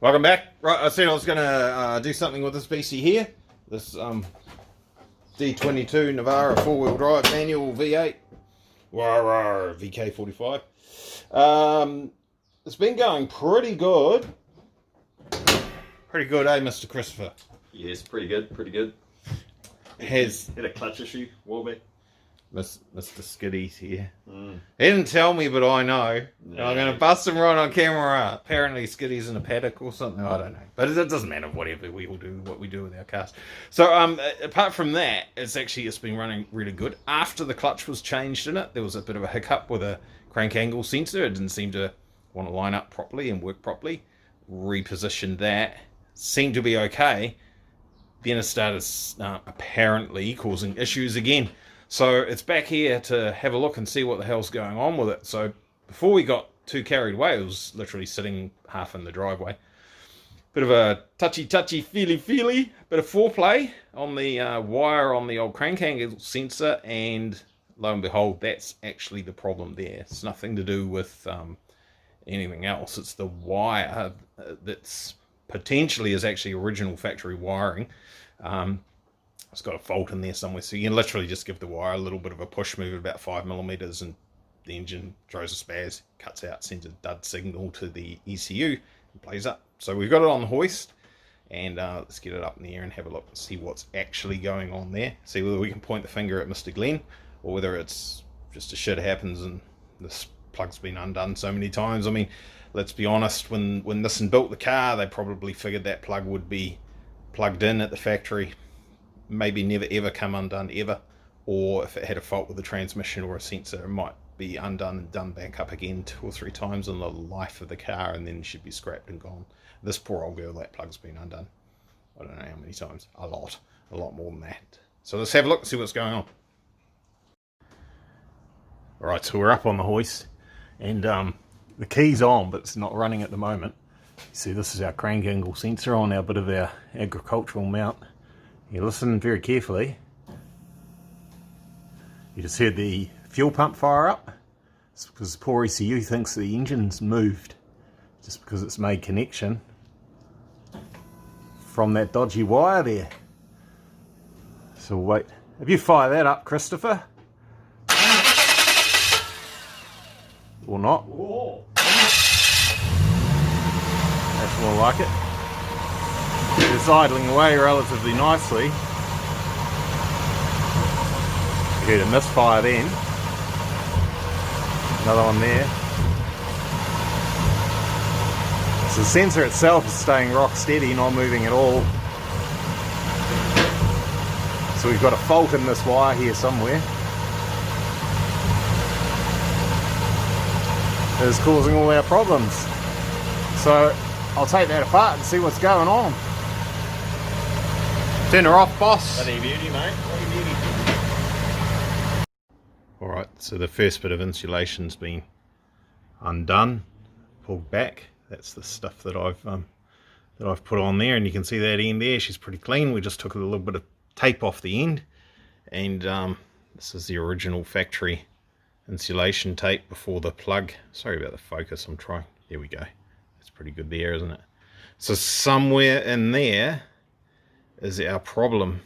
Welcome back. Right, I said I was going to do something with this PC here. This D22 Navara 4-wheel drive manual V8 VK45. It's been going pretty good. Pretty good, eh, Mr. Christopher? Yes, pretty good, pretty good. Has had a clutch issue a while back. Mr. Skiddy's here. He didn't tell me, but I know. No. I'm going to bust him right on camera. Apparently Skiddy's in a paddock or something. I don't know. But it doesn't matter, whatever we all do, what we do with our cars. So apart from that, it's been running really good. After the clutch was changed in it, there was a bit of a hiccup with a crank angle sensor. It didn't seem to want to line up properly and work properly. Repositioned that. Seemed to be okay. Then it started apparently causing issues again. So it's back here to have a look and see what the hell's going on with it. So before we got too carried away, it was literally sitting half in the driveway. Bit of a touchy, feely, bit of foreplay on the wire on the old crank angle sensor, and lo and behold, that's actually the problem there. It's nothing to do with anything else. It's the wire that's potentially is actually original factory wiring. It's got a fault in there somewhere, so you can literally just give the wire a little bit of a push, move it about 5mm, and the engine throws a spaz, cuts out, sends a dud signal to the ECU, and plays up. So we've got it on the hoist, and let's get it up in the air and have a look and see what's actually going on there. See whether we can point the finger at Mr. Glenn, or whether it's just a shit happens and this plug's been undone so many times. I mean, let's be honest, when Nissan built the car, they probably figured that plug would be plugged in at the factory, maybe never ever come undone ever, or if it had a fault with the transmission or a sensor, it might be undone and done back up again 2 or 3 times in the life of the car, and then should be scrapped and gone. This poor old girl, that plug's been undone, I don't know how many times, a lot more than that. So let's have a look and see what's going on. Alright, so we're up on the hoist, and the key's on, but it's not running at the moment. You see, this is our crank angle sensor on our bit of our agricultural mount. You listen very carefully. You just heard the fuel pump fire up. It's because the poor ECU thinks the engine's moved, just because it's made connection from that dodgy wire there. So wait, if you fire that up, Christopher, or not. Whoa. That's more like it. It's idling away relatively nicely. You heard a misfire then. Another one there. So the sensor itself is staying rock steady, not moving at all. So we've got a fault in this wire here somewhere. It is causing all our problems. So I'll take that apart and see what's going on. Turn her off, boss. Bloody beauty, mate. Bloody beauty. Alright, so the first bit of insulation's been undone, pulled back. That's the stuff that I've put on there, and you can see that end there. She's pretty clean. We just took a little bit of tape off the end, and this is the original factory insulation tape before the plug. Sorry about the focus, I'm trying. There we go. That's pretty good there, isn't it? So somewhere in there is our problem.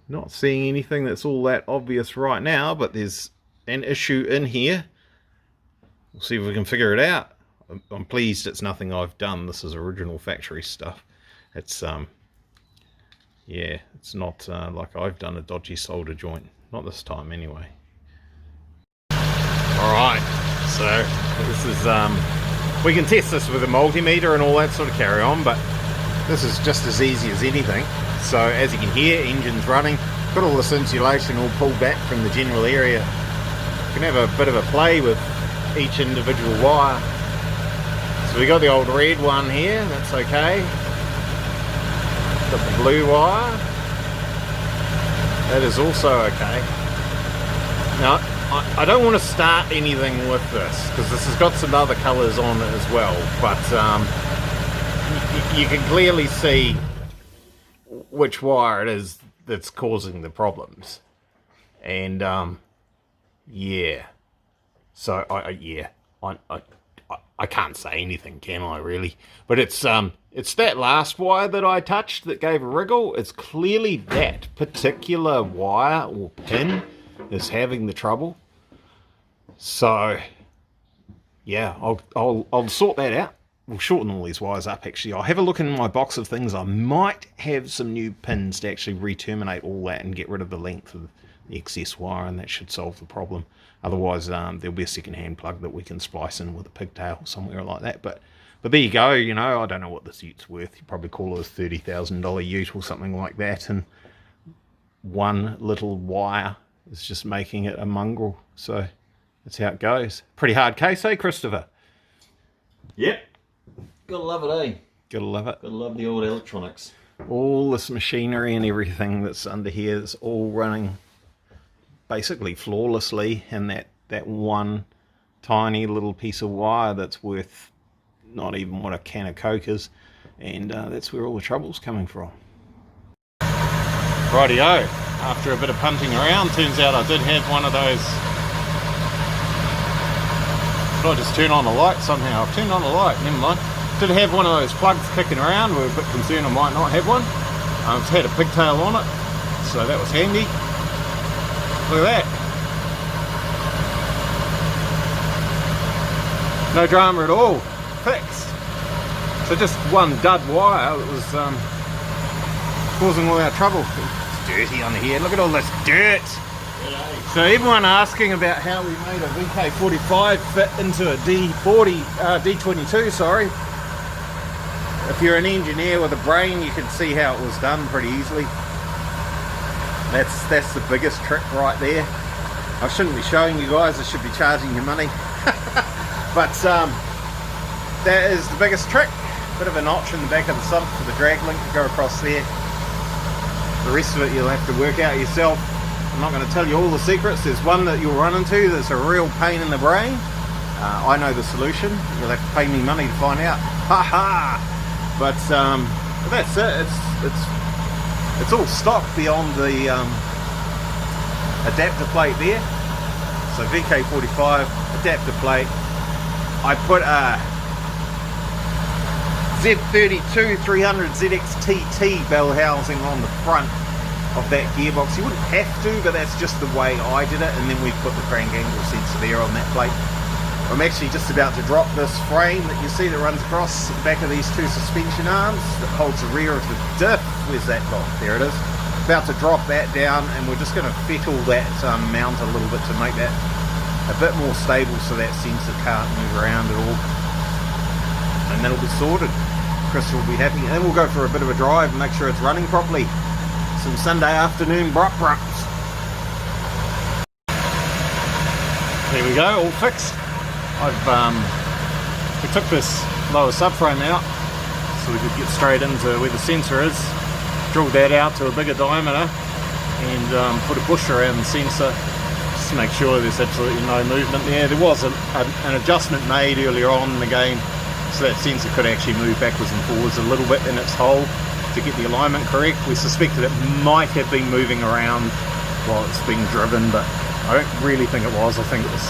Not seeing anything that's all that obvious right now, but there's an issue in here. We'll see if we can figure it out. I'm pleased it's nothing I've done. This is original factory stuff. It's yeah, it's not like I've done a dodgy solder joint. Not this time anyway. Alright, so this is we can test this with a multimeter and all that sort of carry on, but this is just as easy as anything. So as you can hear, engine's running. Got all this insulation all pulled back from the general area. You can have a bit of a play with each individual wire. So we got the old red one here, that's okay. Got the blue wire. That is also okay. Now, I don't want to start anything with this, because this has got some other colours on it as well, but you can clearly see which wire it is that's causing the problems. And yeah, so I I can't say anything, can I, really? But it's that last wire that I touched that gave a wriggle. It's clearly that particular wire or pin is having the trouble. So yeah, I'll sort that out. We'll shorten all these wires up. Actually, I'll have a look in my box of things. I might have some new pins to actually re-terminate all that and get rid of the length of the excess wire, and that should solve the problem. Otherwise, there'll be a second-hand plug that we can splice in with a pigtail somewhere like that. But there you go. You know, I don't know what this ute's worth. You probably call it a $30,000 ute or something like that, and one little wire is just making it a mongrel. So that's how it goes. Pretty hard case, eh, Christopher? Yep. Gotta love it, eh? Gotta love it. Gotta love the old electronics. All this machinery and everything that's under here is all running basically flawlessly, and that one tiny little piece of wire that's worth not even what a can of Coke is, and that's where all the trouble's coming from. Rightio, after a bit of punting around, turns out I did have one of those. Did I just turn on the light somehow? I've turned on the light, never mind. Did have one of those plugs kicking around. We were a bit concerned I might not have one. It's had a pigtail on it, so that was handy. Look at that. No drama at all. Fixed. So just one dud wire that was causing all our trouble. It's dirty under here. Look at all this dirt. So everyone asking about how we made a VK45 fit into a D22, sorry. If you're an engineer with a brain, you can see how it was done pretty easily. That's the biggest trick right there. I shouldn't be showing you guys, I should be charging you money. But that is the biggest trick. Bit of a notch in the back of the sump for the drag link to go across there. The rest of it you'll have to work out yourself. I'm not going to tell you all the secrets. There's one that you'll run into that's a real pain in the brain. I know the solution. You'll have to pay me money to find out. Ha ha! But that's it. It's all stock beyond the adapter plate there. So VK45 adapter plate. I put a Z32 300 ZXTT bell housing on the front of that gearbox. You wouldn't have to, but that's just the way I did it, and then we put the crank angle sensor there on that plate. I'm actually just about to drop this frame that you see that runs across the back of these two suspension arms that holds the rear of the diff. Where's that lock? There it is. About to drop that down, and we're just going to fettle that mount a little bit to make that a bit more stable so that sensor can't move around at all. And that'll be sorted. Chris will be happy, and then we'll go for a bit of a drive and make sure it's running properly. Some Sunday afternoon brups. There we go, all fixed. We took this lower subframe out so we could get straight into where the sensor is, drilled that out to a bigger diameter, and put a bush around the sensor just to make sure there's absolutely no movement there. There was an adjustment made earlier on in the game so that sensor could actually move backwards and forwards a little bit in its hole to get the alignment correct. We suspected it might have been moving around while it's being driven, but I don't really think it was. I think it was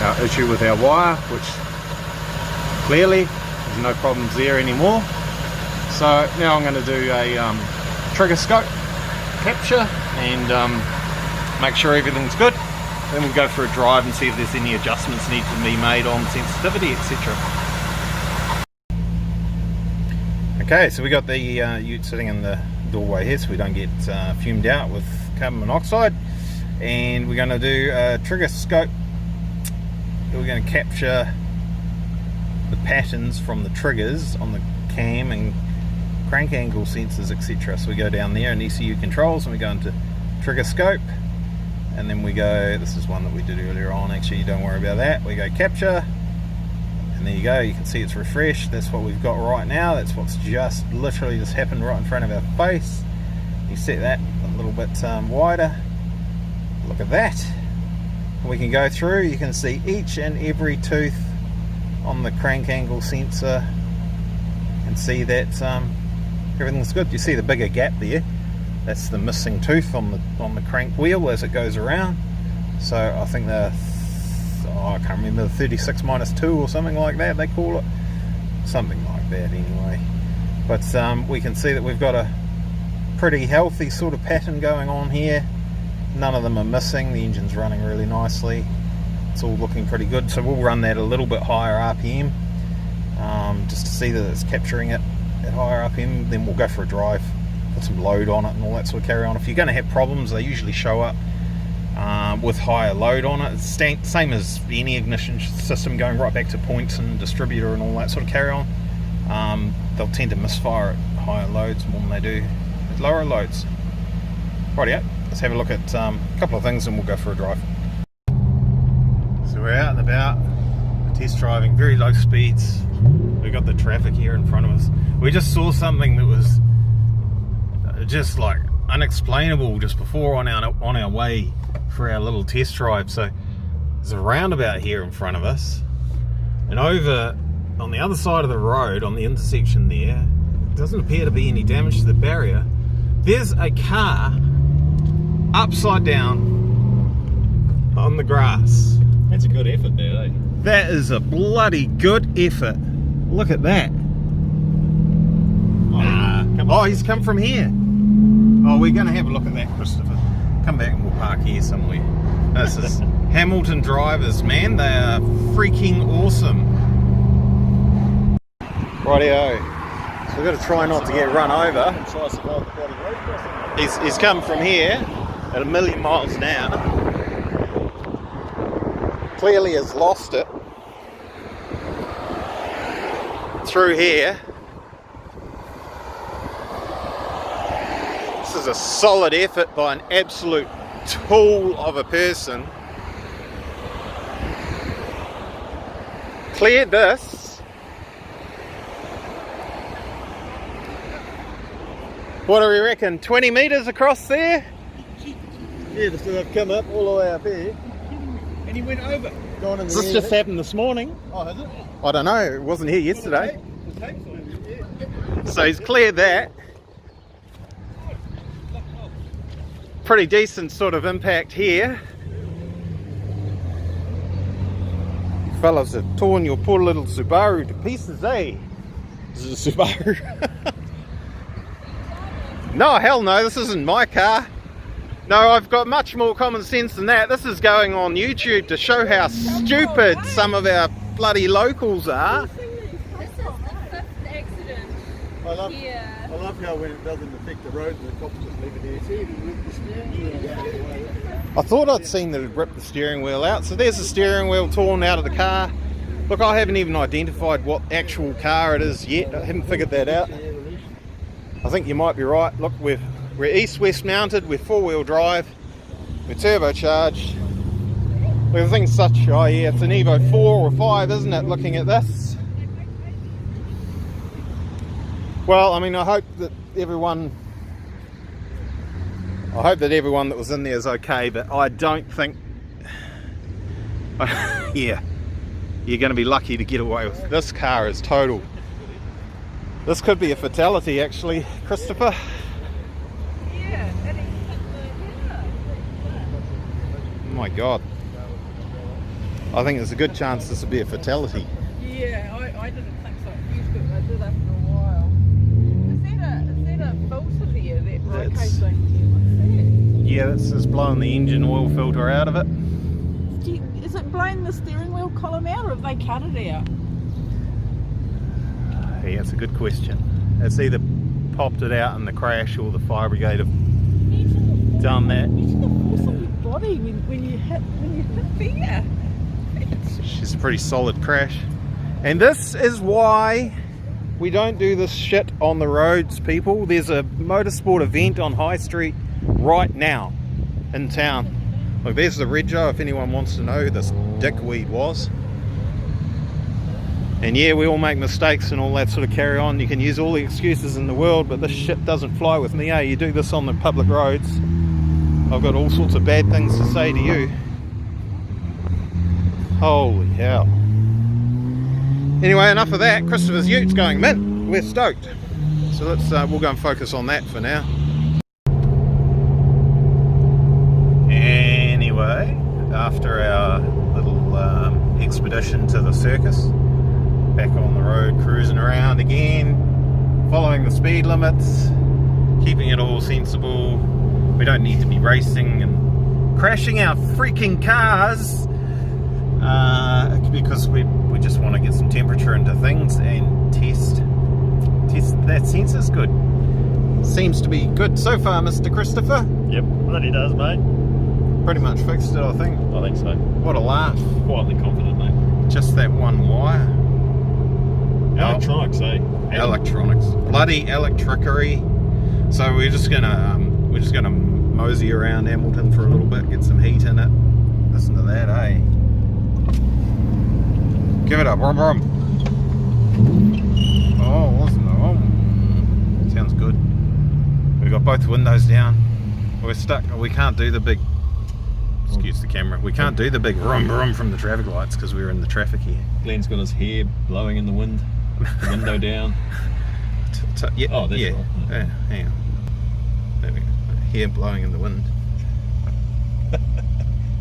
our issue with our wire, which clearly there's no problems there anymore. So now I'm going to do a trigger scope capture and make sure everything's good. Then we'll go for a drive and see if there's any adjustments need to be made on sensitivity, etc. Okay, so we got the ute sitting in the doorway here so we don't get fumed out with carbon monoxide, and we're going to do a trigger scope. We're going to capture the patterns from the triggers on the cam and crank angle sensors, etc. So we go down there in ECU controls and we go into trigger scope, and then we go, this is one that we did earlier on, actually don't worry about that, we go capture. And there you go, you can see it's refreshed. That's what we've got right now. That's what's just literally just happened right in front of our face. You set that a little bit wider. Look at that. We can go through, you can see each and every tooth on the crank angle sensor and see that everything's good. You see the bigger gap there? That's the missing tooth on the crank wheel as it goes around. So I think the I can't remember, 36-2 or something like that they call it, something like that anyway. But we can see that we've got a pretty healthy sort of pattern going on here. None of them are missing. The engine's running really nicely. It's all looking pretty good. So we'll run that a little bit higher RPM, just to see that it's capturing it at higher RPM. Then we'll go for a drive, put some load on it and all that sort of carry on. If you're going to have problems, they usually show up with higher load on it. It's same as any ignition system, going right back to points and distributor and all that sort of carry on. They'll tend to misfire at higher loads more than they do at lower loads. Rightio, let's have a look at a couple of things and we'll go for a drive. So we're out and about, test driving, very low speeds. We've got the traffic here in front of us. We just saw something that was just like unexplainable just before on our way for our little test drive. So there's a roundabout here in front of us, and over on the other side of the road, on the intersection there, doesn't appear to be any damage to the barrier. There's a car upside down on the grass. That's a good effort there, eh? That is a bloody good effort. Look at that. Oh, he's come from here. Oh, we're going to have a look at that, Christopher. Come back and we'll park here somewhere. This is Hamilton drivers, man. They are freaking awesome. Rightio. So we've got to try not to get run over. He's come from here at 1,000,000 miles an hour. Clearly has lost it through here. This is a solid effort by an absolute tool of a person. Cleared this. What do we reckon? 20 metres across there? Yeah, so I've come up all the way up here. And he went over. Does this just happened this morning? Oh, has it? I don't know, it wasn't here yesterday. So he's cleared that. Pretty decent sort of impact here. You fellas have torn your poor little Subaru to pieces, eh? This is a Subaru. No, hell no, this isn't my car. No, I've got much more common sense than that. This is going on YouTube to show how stupid some of our bloody locals are. This is the 5th accident here. I love how when it doesn't affect the road, the cops just leave it there. See, if you rip the steering wheel. I thought I'd seen that it ripped the steering wheel out. So there's the steering wheel torn out of the car. Look, I haven't even identified what actual car it is yet. I haven't figured that out. I think you might be right. Look, we're east-west mounted, we're 4-wheel drive, we're turbocharged. Look, the thing's such, oh yeah, it's an Evo 4 or 5, isn't it, looking at this? Well, I mean, I hope that everyone that was in there is okay, but I don't think, yeah, you're going to be lucky to get away with this car is total. This could be a fatality, actually, Christopher. Yeah, and Oh my God. I think there's a good chance this would be a fatality. yeah, I didn't think so at first, but I did after a while. Is that a filter there, that rotates That's- thing? What's Yeah, this is blowing the engine oil filter out of it. that? Is it blowing the steering wheel column out, or have they cut it out? Yeah, it's a good question. It's either popped it out in the crash or the fire brigade have done that. Imagine the force of your body when you hit there. She's a pretty solid crash. And this is why we don't do this shit on the roads, people. There's a motorsport event on High Street right now in town. Look, there's the Rego, if anyone wants to know who this dickweed was. And yeah, we all make mistakes and all that sort of carry on. You can use all the excuses in the world, but this shit doesn't fly with me, eh? You do this on the public roads, I've got all sorts of bad things to say to you. Holy hell. Anyway, enough of that. Christopher's Utes going mint. We're stoked. So let's we'll go and focus on that for now. Anyway, after our little expedition to the circus. Back on the road, cruising around again, following the speed limits, keeping it all sensible. We don't need to be racing and crashing our freaking cars because we just want to get some temperature into things and test that sensor's good. Seems to be good so far, Mr. Christopher. Yep, bloody does, mate. Pretty much fixed it, I think. I think so. What a laugh. Quietly confident, mate. Just that one wire. Electronics, eh? Electronics. Bloody electricity. So we're just gonna mosey around Hamilton for a little bit, get some heat in it. Listen to that, eh? Give it up, brum brum. Oh, listen, oh, sounds good. We've got both windows down. We're stuck. We can't do the big. Excuse the camera. We can't do the big rum rum from the traffic lights because we're in the traffic here. Glenn's got his hair blowing in the wind. The window down. Yeah, Oh, that's yeah. right. Yeah, hang on. There we go. Hair blowing in the wind.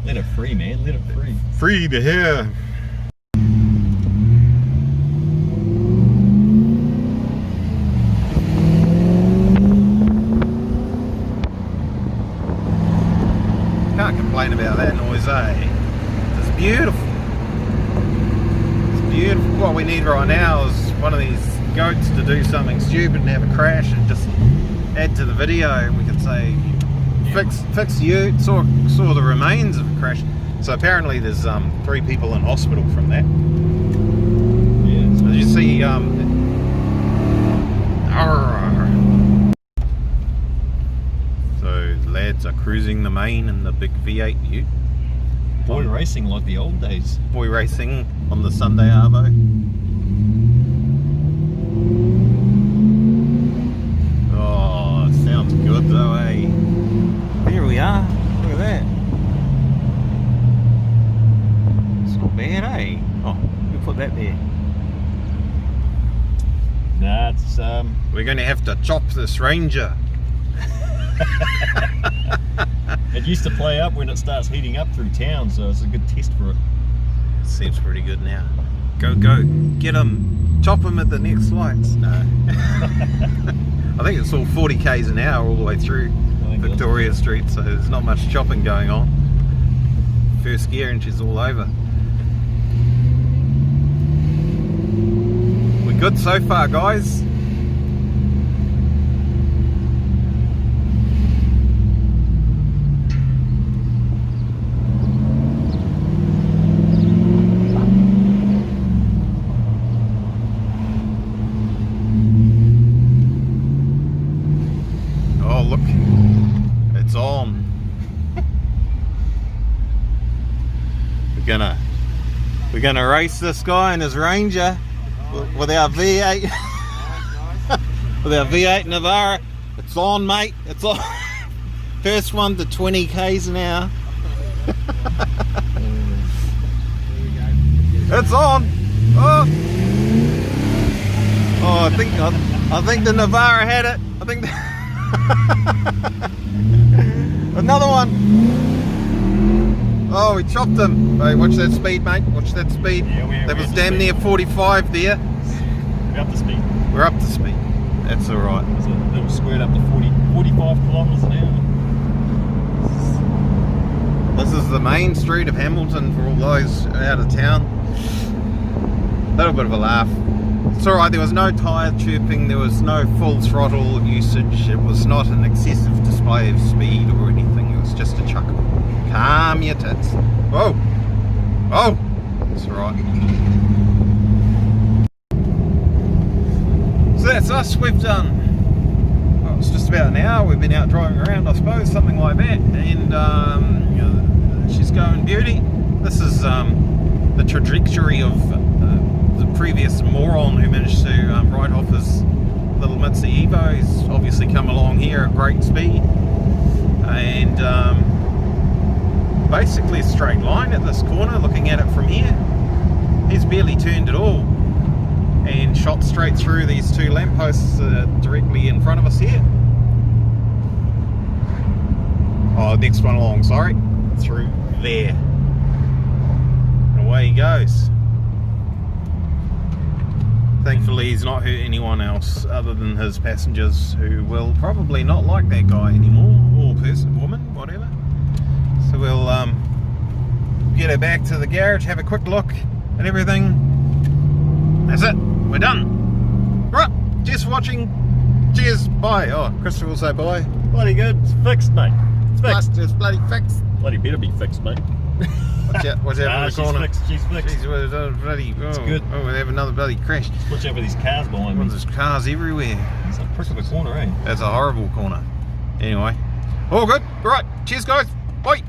Let it free, man. Let it free. Free the hair. Can't complain about that noise, eh? It's beautiful. It's beautiful. What we need right now is one of these goats to do something stupid and have a crash and just add to the video, and we could say fix you saw the remains of a crash. So apparently there's 3 people in hospital from that. Yeah. As you see, so lads are cruising the main in the big V8 Ute. Boy racing like the old days. Boy racing on the Sunday Arvo. Oh, it sounds good though, eh? There we are. Look at that. It's not bad, eh? Oh, we'll put that there. Nah, it's We're going to have to chop this Ranger. it used to play up when it starts heating up through town, so it's a good test for it. Seems pretty good now. Go, get him. Chop him at the next lights. No. I think it's all 40 k's an hour all the way through Victoria Street, so there's not much chopping going on. First gear and she's all over. We're good so far, guys. Oh look, it's on. We're gonna race this guy in his Ranger with our V8 with our V8 Navara. It's on, mate. It's on. First one to 20 k's an hour. It's on. Oh, I think the Navara had it. I think. Another one. Oh, we chopped him. Hey, watch that speed, mate. Watch that speed. Yeah, that was damn near 45 there. We're up to speed. We're up to speed. That's all right. There's a little squared up to 45 kilometres an hour. This is the main street of Hamilton for all those out of town. Little bit of a laugh. It's alright, there was no tyre chirping, there was no full throttle usage, it was not an excessive display of speed or anything, it was just a chuckle. Calm your tits. Whoa! Oh! It's alright. So that's us, we've done, well, it's just about an hour, we've been out driving around I suppose, something like that, and you know, she's going beauty. This is the trajectory of the previous moron who managed to ride off his little Mitsubishi Evo. He's obviously come along here at great speed and basically a straight line at this corner looking at it from here. He's barely turned at all and shot straight through these 2 lampposts directly in front of us here. Oh, next one along, sorry, through there. And away he goes. Thankfully he's not hurt anyone else other than his passengers, who will probably not like that guy anymore, or person, woman, whatever. So we'll get her back to the garage, have a quick look at everything. That's it, we're done. Right, cheers for watching. Cheers, bye. Oh, Christopher will say bye. Bloody good. It's fixed, mate. It's fixed. It's bloody fixed. Bloody better be fixed, mate. Watch out in the corner. She's fixed. Jeez, bloody, It's good. Oh, we have another bloody crash. Watch out for these cars behind me. There's cars everywhere. It's a prick of a corner, eh? That's a horrible corner. Anyway, all good. Right, cheers guys. Bye.